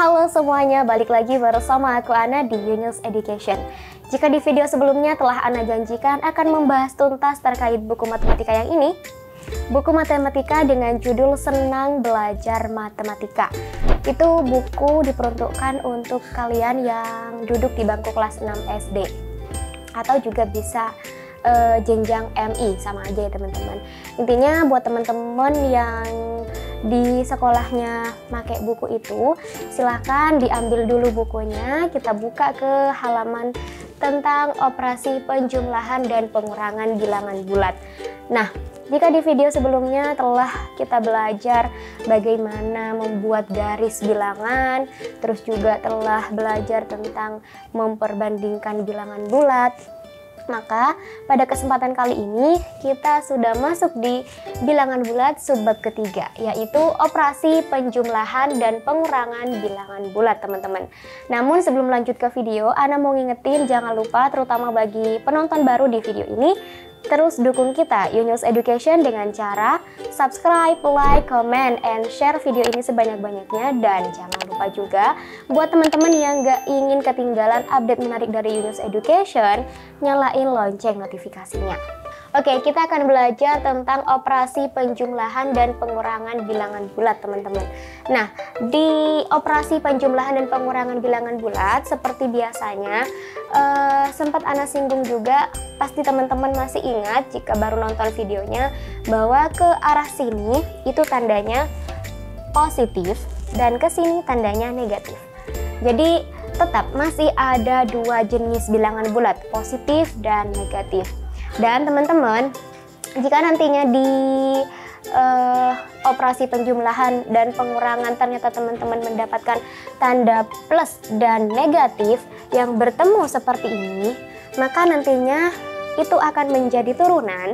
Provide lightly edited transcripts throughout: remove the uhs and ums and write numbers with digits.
Halo semuanya, balik lagi bersama aku Ana di Yunus Education. Jika di video sebelumnya telah Ana janjikan akan membahas tuntas terkait buku matematika yang ini, buku matematika dengan judul Senang Belajar Matematika. Itu buku diperuntukkan untuk kalian yang duduk di bangku kelas 6 SD atau juga bisa jenjang MI, sama aja ya teman-teman. Intinya buat teman-teman yang di sekolahnya pakai buku itu, silahkan diambil dulu bukunya, kita buka ke halaman tentang operasi penjumlahan dan pengurangan bilangan bulat. Nah, jika di video sebelumnya telah kita belajar bagaimana membuat garis bilangan, terus juga telah belajar tentang memperbandingkan bilangan bulat, maka pada kesempatan kali ini kita sudah masuk di bilangan bulat subbab ketiga, yaitu operasi penjumlahan dan pengurangan bilangan bulat teman-teman. Namun sebelum lanjut ke video, Ana mau ngingetin jangan lupa, terutama bagi penonton baru di video ini, terus dukung kita Yunus Education dengan cara subscribe, like, comment, and share video ini sebanyak-banyaknya. Dan jangan lupa juga buat teman-teman yang gak ingin ketinggalan update menarik dari Yunus Education, nyalain lonceng notifikasinya. Oke, kita akan belajar tentang operasi penjumlahan dan pengurangan bilangan bulat teman-teman. Nah, di operasi penjumlahan dan pengurangan bilangan bulat seperti biasanya sempat Ana singgung juga, pasti teman-teman masih ingat jika baru nonton videonya, bahwa ke arah sini itu tandanya positif dan ke sini tandanya negatif. Jadi tetap masih ada dua jenis bilangan bulat, positif dan negatif. Dan teman-teman, jika nantinya di operasi penjumlahan dan pengurangan ternyata teman-teman mendapatkan tanda plus dan negatif yang bertemu seperti ini, maka nantinya itu akan menjadi turunan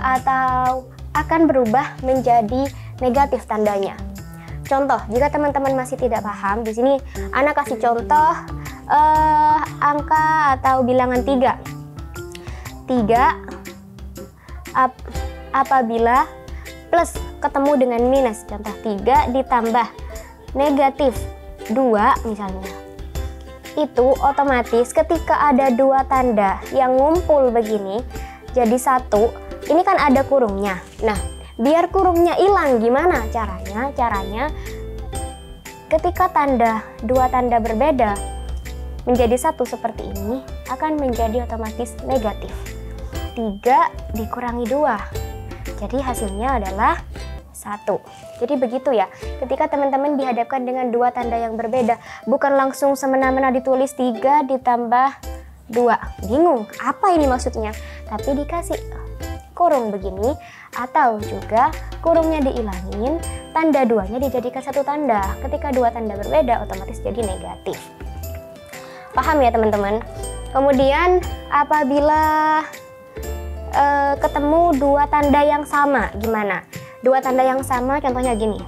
atau akan berubah menjadi negatif tandanya. Contoh, jika teman-teman masih tidak paham, di sini Ana kasih contoh angka atau bilangan 3 apabila plus ketemu dengan minus, contoh 3 ditambah negatif 2 misalnya, itu otomatis ketika ada dua tanda yang ngumpul begini jadi satu, ini kan ada kurungnya. Nah, biar kurungnya hilang gimana caranya? Caranya ketika dua tanda berbeda menjadi satu seperti ini, akan menjadi otomatis negatif. 3 dikurangi 2, jadi hasilnya adalah 1. Jadi begitu ya, ketika teman-teman dihadapkan dengan dua tanda yang berbeda, bukan langsung semena-mena ditulis 3 ditambah 2, bingung apa ini maksudnya, tapi dikasih kurung begini, atau juga kurungnya dihilangin, tanda 2-nya dijadikan satu tanda. Ketika dua tanda berbeda otomatis jadi negatif. Paham ya teman-teman? Kemudian apabila ketemu dua tanda yang sama, gimana? Dua tanda yang sama contohnya gini,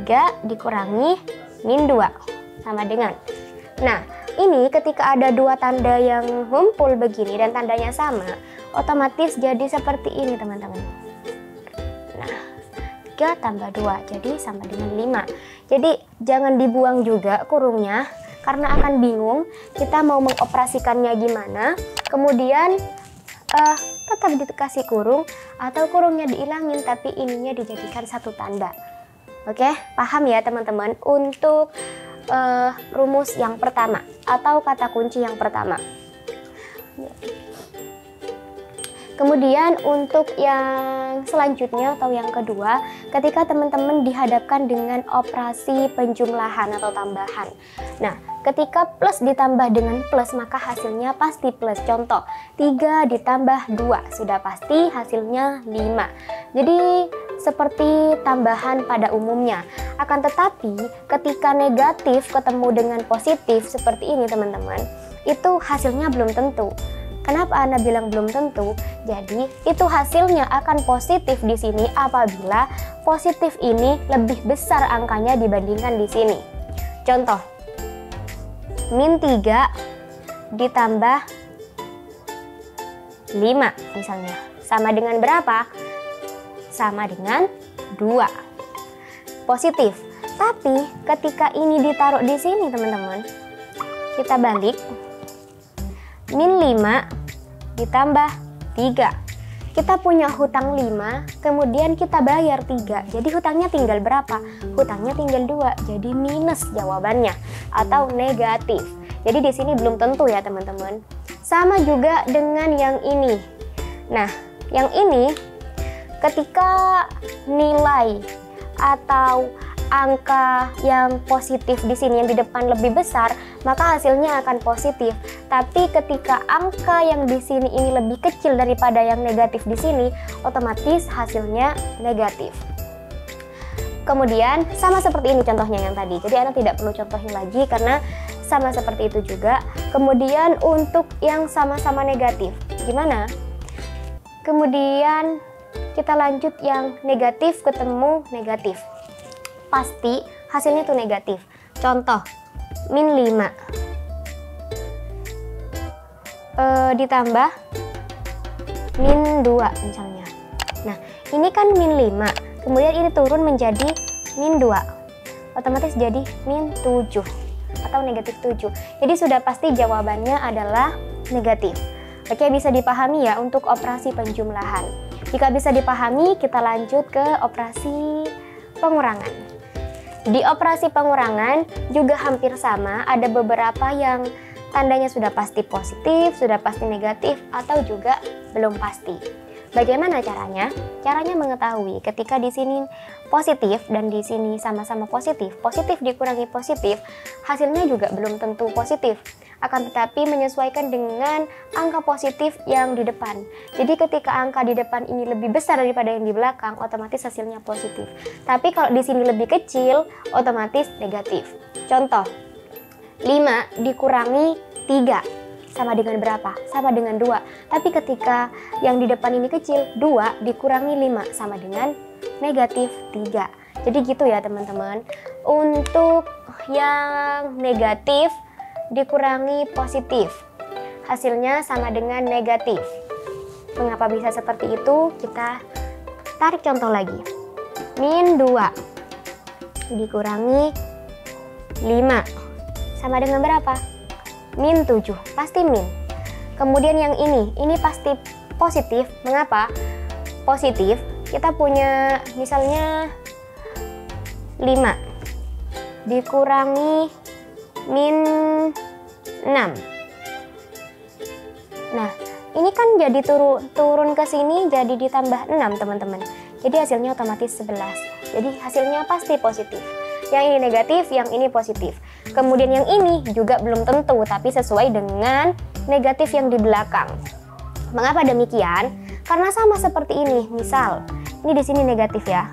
3 dikurangi min 2 sama dengan. Nah, ini ketika ada dua tanda yang ngumpul begini dan tandanya sama, otomatis jadi seperti ini teman-teman. Nah, 3 tambah 2 jadi sama dengan 5. Jadi jangan dibuang juga kurungnya, karena akan bingung kita mau mengoperasikannya gimana. Kemudian tetap dikasih kurung atau kurungnya dihilangin tapi ininya dijadikan satu tanda. Oke, paham ya teman-teman untuk rumus yang pertama atau kata kunci yang pertama. Kemudian untuk yang selanjutnya atau yang kedua, ketika teman-teman dihadapkan dengan operasi penjumlahan atau tambahan. Nah, ketika plus ditambah dengan plus maka hasilnya pasti plus. Contoh, 3 ditambah 2 sudah pasti hasilnya 5. Jadi seperti tambahan pada umumnya. Akan tetapi ketika negatif ketemu dengan positif seperti ini teman-teman, itu hasilnya belum tentu. Kenapa Ana bilang belum tentu? Jadi itu hasilnya akan positif di sini apabila positif ini lebih besar angkanya dibandingkan di sini. Contoh, min 3 ditambah 5 misalnya, sama dengan berapa? Sama dengan 2. Positif. Tapi ketika ini ditaruh di sini teman-teman, kita balik, min 5 ditambah 3. Kita punya hutang 5, kemudian kita bayar 3. Jadi hutangnya tinggal berapa? Hutangnya tinggal 2. Jadi minus jawabannya atau negatif. Jadi di sini belum tentu ya teman-teman. Sama juga dengan yang ini. Nah, yang ini ketika nilai atau angka yang positif di sini yang di depan lebih besar, maka hasilnya akan positif. Tapi ketika angka yang di sini ini lebih kecil daripada yang negatif di sini, otomatis hasilnya negatif. Kemudian sama seperti ini contohnya yang tadi. Jadi Anda tidak perlu contohin lagi karena sama seperti itu juga. Kemudian untuk yang sama-sama negatif, gimana? Kemudian kita lanjut yang negatif ketemu negatif. Pasti hasilnya tuh negatif. Contoh, min 5 ditambah min 2 misalnya. Nah, ini kan min 5, kemudian ini turun menjadi min 2. Otomatis jadi min 7 atau negatif 7. Jadi sudah pasti jawabannya adalah negatif. Oke, bisa dipahami ya untuk operasi penjumlahan. Jika bisa dipahami, kita lanjut ke operasi pengurangan. Di operasi pengurangan juga hampir sama, ada beberapa yang tandanya sudah pasti positif, sudah pasti negatif, atau juga belum pasti. Bagaimana caranya? Caranya mengetahui ketika di sini positif dan di sini sama-sama positif, positif dikurangi positif, hasilnya juga belum tentu positif. Akan tetapi menyesuaikan dengan angka positif yang di depan. Jadi ketika angka di depan ini lebih besar daripada yang di belakang, otomatis hasilnya positif. Tapi kalau di sini lebih kecil, otomatis negatif. Contoh, 5 dikurangi 3 sama dengan berapa? Sama dengan 2. Tapi ketika yang di depan ini kecil, 2 dikurangi 5 sama dengan negatif 3. Jadi gitu ya teman-teman. Untuk yang negatif dikurangi positif, hasilnya sama dengan negatif. Mengapa bisa seperti itu? Kita tarik contoh lagi. Min 2 dikurangi 5 sama dengan berapa? Min 7, pasti min. Kemudian yang ini pasti positif. Mengapa? Positif, kita punya misalnya 5 dikurangi min 6. Nah, ini kan jadi turun ke sini jadi ditambah 6 teman-teman. Jadi hasilnya otomatis 11. Jadi hasilnya pasti positif. Yang ini negatif, yang ini positif. Kemudian yang ini juga belum tentu, tapi sesuai dengan negatif yang di belakang. Mengapa demikian? Karena sama seperti ini. Misal, ini di sini negatif ya.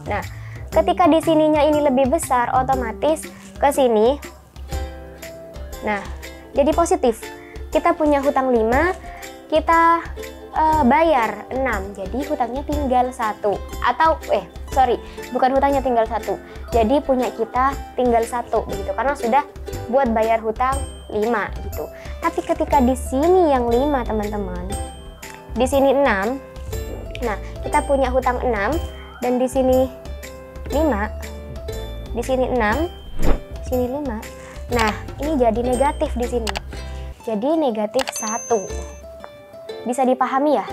Nah, ketika di sininya ini lebih besar, otomatis ke sini. Nah, jadi positif. Kita punya hutang 5, kita bayar 6. Jadi hutangnya tinggal 1. Atau bukan hutangnya tinggal 1. Jadi punya kita tinggal 1 begitu karena sudah buat bayar hutang 5 gitu. Tapi ketika di sini yang 5 teman-teman. Di sini 6. Nah, kita punya hutang 6 dan di sini 5. Di sini 6, di sini 5. Nah, ini jadi negatif di sini. Jadi negatif 1. Bisa dipahami ya?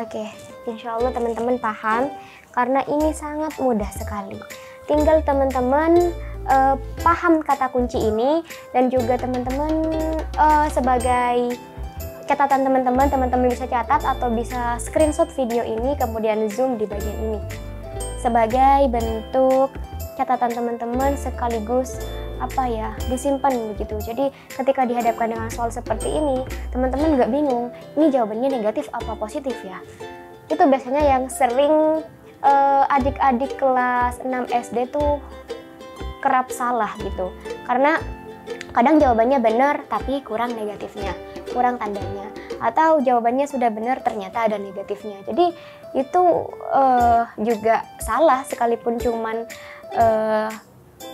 Oke, insya Allah teman-teman paham karena ini sangat mudah sekali. Tinggal teman-teman paham kata kunci ini dan juga teman-teman sebagai catatan teman-teman bisa catat atau bisa screenshot video ini kemudian zoom di bagian ini. Sebagai bentuk catatan teman-teman sekaligus disimpan begitu. Jadi ketika dihadapkan dengan soal seperti ini, teman-teman nggak bingung, ini jawabannya negatif apa positif ya? Itu biasanya yang sering adik-adik kelas 6 SD tuh kerap salah gitu. Karena kadang jawabannya benar tapi kurang negatifnya, kurang tandanya. Atau jawabannya sudah benar ternyata ada negatifnya. Jadi itu juga salah sekalipun cuman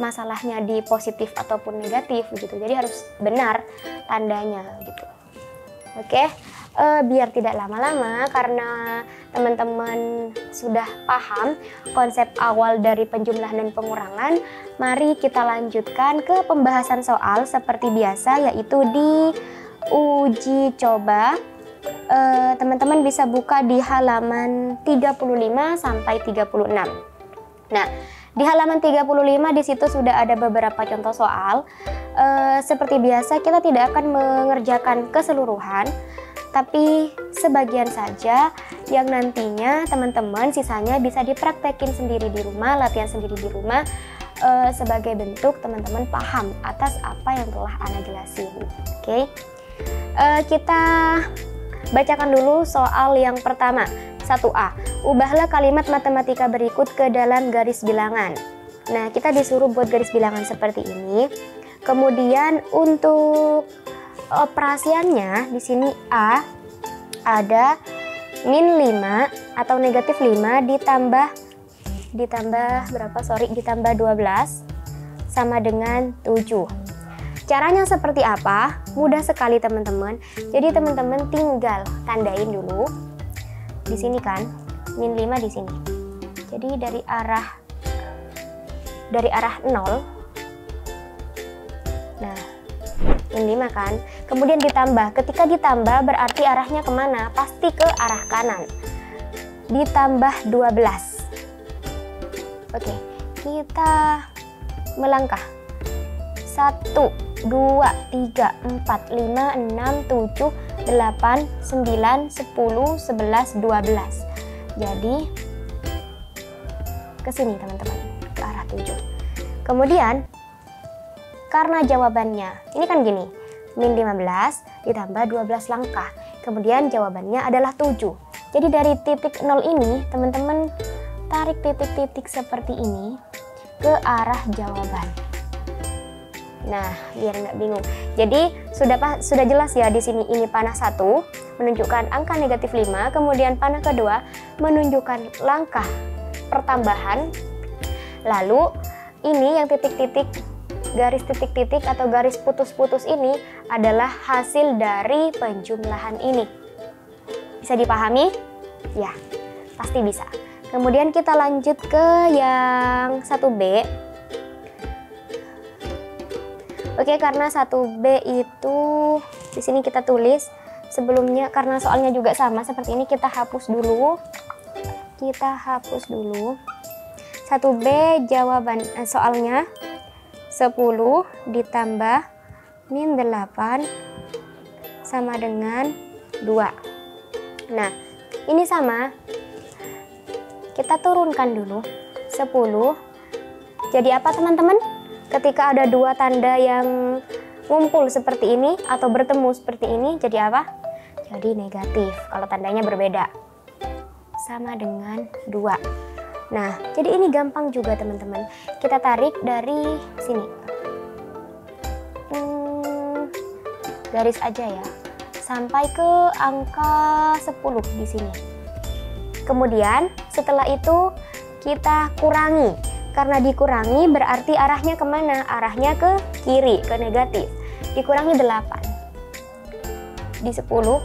masalahnya di positif ataupun negatif gitu. Jadi harus benar tandanya gitu. Oke, biar tidak lama-lama, karena teman-teman sudah paham konsep awal dari penjumlahan dan pengurangan, mari kita lanjutkan ke pembahasan soal seperti biasa, yaitu di uji coba. Teman-teman bisa buka di halaman 35 sampai 36. Nah, di halaman 35 di situ sudah ada beberapa contoh soal. Seperti biasa kita tidak akan mengerjakan keseluruhan, tapi sebagian saja yang nantinya teman-teman sisanya bisa dipraktekin sendiri di rumah, latihan sendiri di rumah, sebagai bentuk teman-teman paham atas apa yang telah Ana jelasin. Oke. Kita bacakan dulu soal yang pertama. 1A. Ubahlah kalimat matematika berikut ke dalam garis bilangan. Nah, kita disuruh buat garis bilangan seperti ini. Kemudian untuk operasiannya di sini A ada min 5 atau negatif 5 ditambah 12 sama dengan 7. Caranya seperti apa? Mudah sekali teman-teman. Jadi teman-teman tinggal tandain dulu. Di sini kan, min 5 di sini. Jadi dari arah 0. Nah, min 5 kan. Kemudian ditambah. Ketika ditambah berarti arahnya kemana? Pasti ke arah kanan. Ditambah 12. Oke, kita melangkah. 1, 2, 3, 4, 5, 6, 7, 8, 9, 10, 11, 12. Jadi ke sini teman-teman, ke arah 7. Kemudian karena jawabannya ini kan gini, min 15 ditambah 12 langkah. Kemudian jawabannya adalah 7. Jadi dari titik 0 ini teman-teman tarik titik-titik seperti ini ke arah jawaban. Nah, biar nggak bingung. Jadi sudah jelas ya di sini, ini panah 1 menunjukkan angka negatif 5, kemudian panah kedua menunjukkan langkah pertambahan. Lalu ini yang titik-titik, garis titik-titik atau garis putus-putus ini adalah hasil dari penjumlahan ini. Bisa dipahami? Ya, pasti bisa. Kemudian kita lanjut ke yang 1B. Oke, karena 1B itu di sini kita tulis sebelumnya, karena soalnya juga sama seperti ini, kita hapus dulu. 1B jawaban soalnya 10 ditambah min 8 sama dengan 2. Nah, ini sama. Kita turunkan dulu 10. Jadi apa teman-teman? Ketika ada dua tanda yang ngumpul seperti ini atau bertemu seperti ini, jadi apa? Jadi negatif kalau tandanya berbeda. Sama dengan 2. Nah, jadi ini gampang juga teman-teman. Kita tarik dari sini. Garis aja ya. Sampai ke angka 10 di sini. Kemudian setelah itu kita kurangi. Karena dikurangi berarti arahnya kemana? Arahnya ke kiri, ke negatif. Dikurangi 8. Di 10, 1,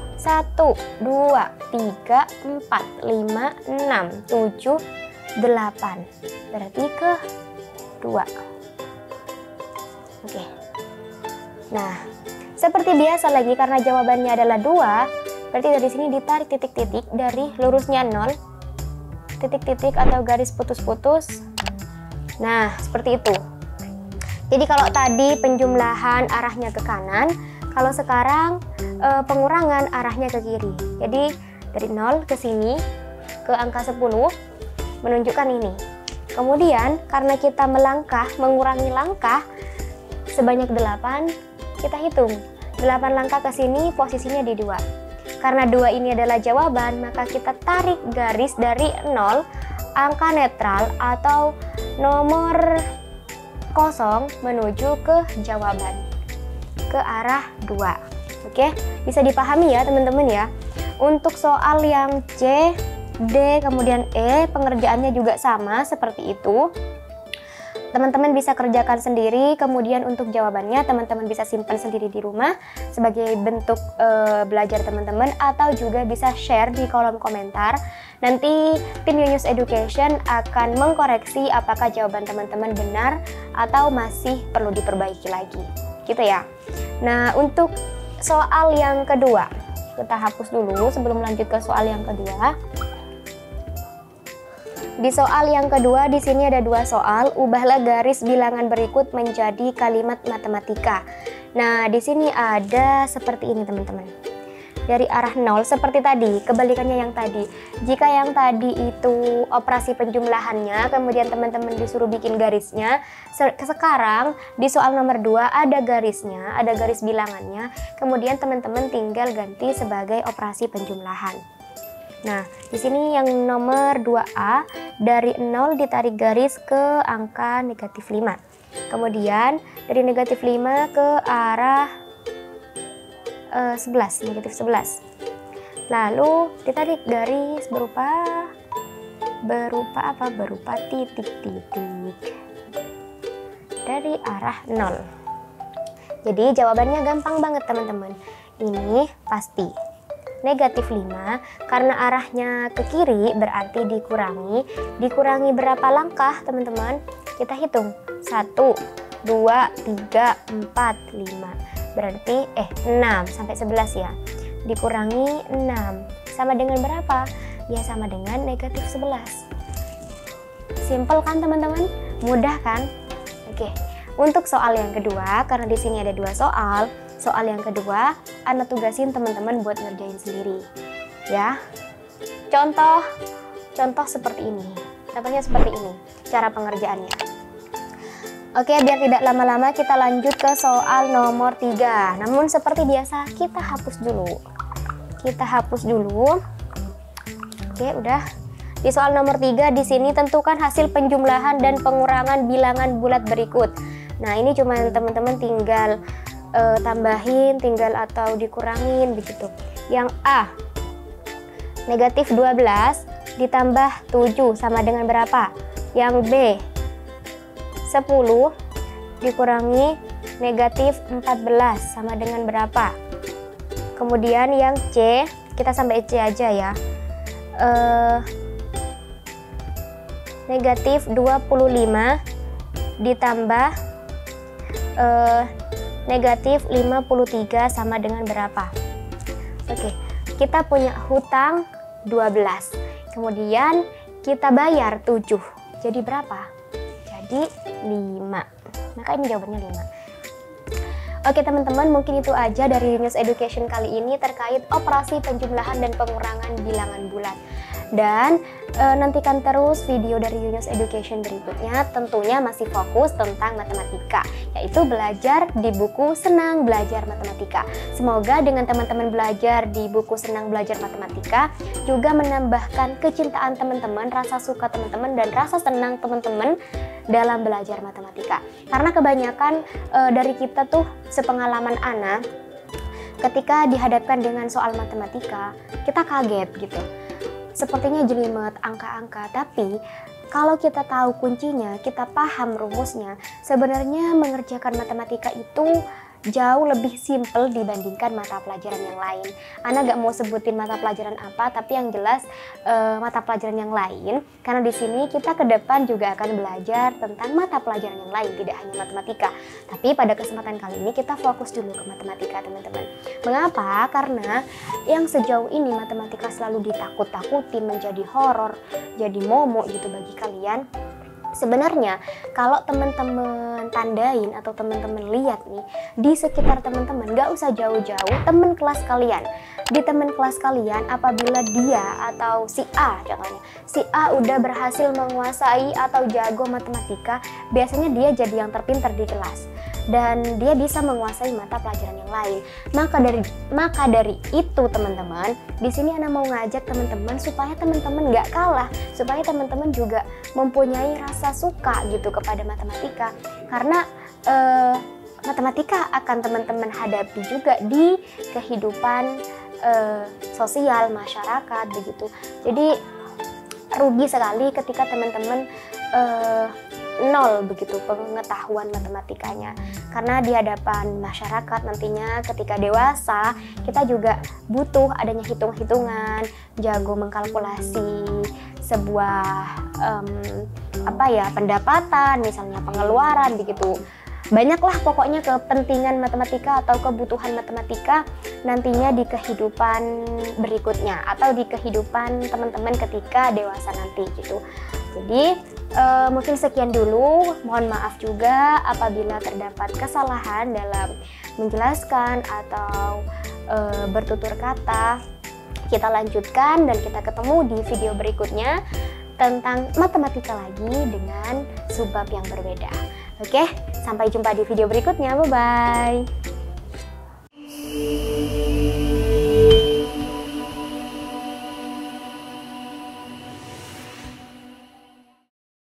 2, 3, 4, 5, 6, 7, 8. Berarti ke 2. Oke. Nah, seperti biasa lagi, karena jawabannya adalah 2, berarti dari sini ditarik titik-titik dari lurusnya 0. Titik-titik atau garis putus-putus. Nah, seperti itu. Jadi kalau tadi penjumlahan arahnya ke kanan, kalau sekarang pengurangan arahnya ke kiri. Jadi dari 0 ke sini, ke angka 10, menunjukkan ini. Kemudian karena kita mengurangi langkah sebanyak 8, kita hitung. 8 langkah ke sini, posisinya di 2. Karena 2 ini adalah jawaban, maka kita tarik garis dari 0, angka netral atau nomor kosong menuju ke jawaban, ke arah 2. Oke, bisa dipahami ya teman-teman ya. Untuk soal yang C, D, kemudian E, pengerjaannya juga sama seperti itu. teman-teman bisa kerjakan sendiri, kemudian untuk jawabannya teman-teman bisa simpan sendiri di rumah sebagai bentuk belajar teman-teman, atau juga bisa share di kolom komentar. Nanti tim Yunus Education akan mengkoreksi apakah jawaban teman-teman benar atau masih perlu diperbaiki lagi, gitu ya. Nah, untuk soal yang kedua, kita hapus dulu sebelum lanjut ke soal yang kedua. Di soal yang kedua, di sini ada dua soal. Ubahlah garis bilangan berikut menjadi kalimat matematika. Nah, di sini ada seperti ini, teman-teman. Dari arah 0 seperti tadi, kebalikannya yang tadi. Jika yang tadi itu operasi penjumlahannya, kemudian teman-teman disuruh bikin garisnya. Sekarang di soal nomor 2 ada garisnya, ada garis bilangannya. Kemudian teman-teman tinggal ganti sebagai operasi penjumlahan. Nah, di sini yang nomor 2A, dari 0 ditarik garis ke angka negatif 5. Kemudian dari negatif 5 ke arah 11, negatif 11. Lalu ditarik garis berupa apa? Berupa titik-titik dari arah 0. Jadi jawabannya gampang banget, teman-teman. Ini pasti negatif 5, karena arahnya ke kiri berarti dikurangi berapa langkah, teman-teman? Kita hitung 1, 2, 3, 4, 5, berarti 6 sampai 11 ya. Dikurangi 6 sama dengan berapa? Ya sama dengan negatif 11. Simple kan, teman-teman? Mudah kan? Oke. Untuk soal yang kedua, karena di sini ada dua soal. Soal yang kedua, Ana tugasin teman-teman buat ngerjain sendiri, ya. Contoh seperti ini. Contohnya seperti ini, cara pengerjaannya. Oke, biar tidak lama-lama kita lanjut ke soal nomor 3. Namun seperti biasa, kita hapus dulu. Oke, udah. Di soal nomor 3 di sini tentukan hasil penjumlahan dan pengurangan bilangan bulat berikut. Nah, ini cuma teman-teman tinggal tambahin, tinggal atau dikurangin begitu. Yang A, negatif 12 ditambah 7 sama dengan berapa? Yang B, 10 dikurangi negatif 14 sama dengan berapa? Kemudian yang C, kita sampai C aja ya. Negatif 25 ditambah negatif 53 sama dengan berapa? Oke, kita punya hutang 12, kemudian kita bayar 7, jadi berapa? Jadi 5, maka ini jawabannya 5. Oke teman-teman, mungkin itu aja dari Yunus Education kali ini terkait operasi penjumlahan dan pengurangan bilangan bulat. Dan nantikan terus video dari Yunus Education berikutnya, tentunya masih fokus tentang matematika, yaitu belajar di buku Senang Belajar Matematika. Semoga dengan teman-teman belajar di buku Senang Belajar Matematika juga menambahkan kecintaan teman-teman, rasa suka teman-teman, dan rasa senang teman-teman dalam belajar matematika. Karena kebanyakan dari kita tuh, sepengalaman Ana, ketika dihadapkan dengan soal matematika, kita kaget gitu. Sepertinya jelimet angka-angka, tapi kalau kita tahu kuncinya, kita paham rumusnya, sebenarnya mengerjakan matematika itu jauh lebih simpel dibandingkan mata pelajaran yang lain. Ana gak mau sebutin mata pelajaran apa, tapi yang jelas mata pelajaran yang lain, karena di sini kita ke depan juga akan belajar tentang mata pelajaran yang lain, tidak hanya matematika. Tapi pada kesempatan kali ini kita fokus dulu ke matematika, teman-teman. Mengapa? Karena yang sejauh ini matematika selalu ditakut-takutin, menjadi horor, jadi momo gitu bagi kalian. Sebenarnya kalau teman-teman tandain atau teman-teman lihat nih di sekitar teman-teman, gak usah jauh-jauh, teman kelas kalian. Di teman kelas kalian, apabila dia atau si A contohnya, si A udah berhasil menguasai atau jago matematika, biasanya dia jadi yang terpintar di kelas dan dia bisa menguasai mata pelajaran yang lain. Maka dari itu teman-teman, di sini Ana mau ngajak teman-teman supaya teman-teman nggak kalah, supaya teman-teman juga mempunyai rasa suka gitu kepada matematika, karena matematika akan teman-teman hadapi juga di kehidupan sosial masyarakat begitu. Jadi rugi sekali ketika teman-teman nol begitu pengetahuan matematikanya. Karena di hadapan masyarakat nantinya ketika dewasa kita juga butuh adanya hitung-hitungan, jago mengkalkulasi sebuah pendapatan, misalnya pengeluaran begitu. Banyaklah pokoknya kepentingan matematika atau kebutuhan matematika nantinya di kehidupan berikutnya atau di kehidupan teman-teman ketika dewasa nanti gitu. Jadi mungkin sekian dulu, mohon maaf juga apabila terdapat kesalahan dalam menjelaskan atau bertutur kata. Kita lanjutkan dan kita ketemu di video berikutnya tentang matematika lagi dengan subbab yang berbeda. Oke, sampai jumpa di video berikutnya. Bye-bye.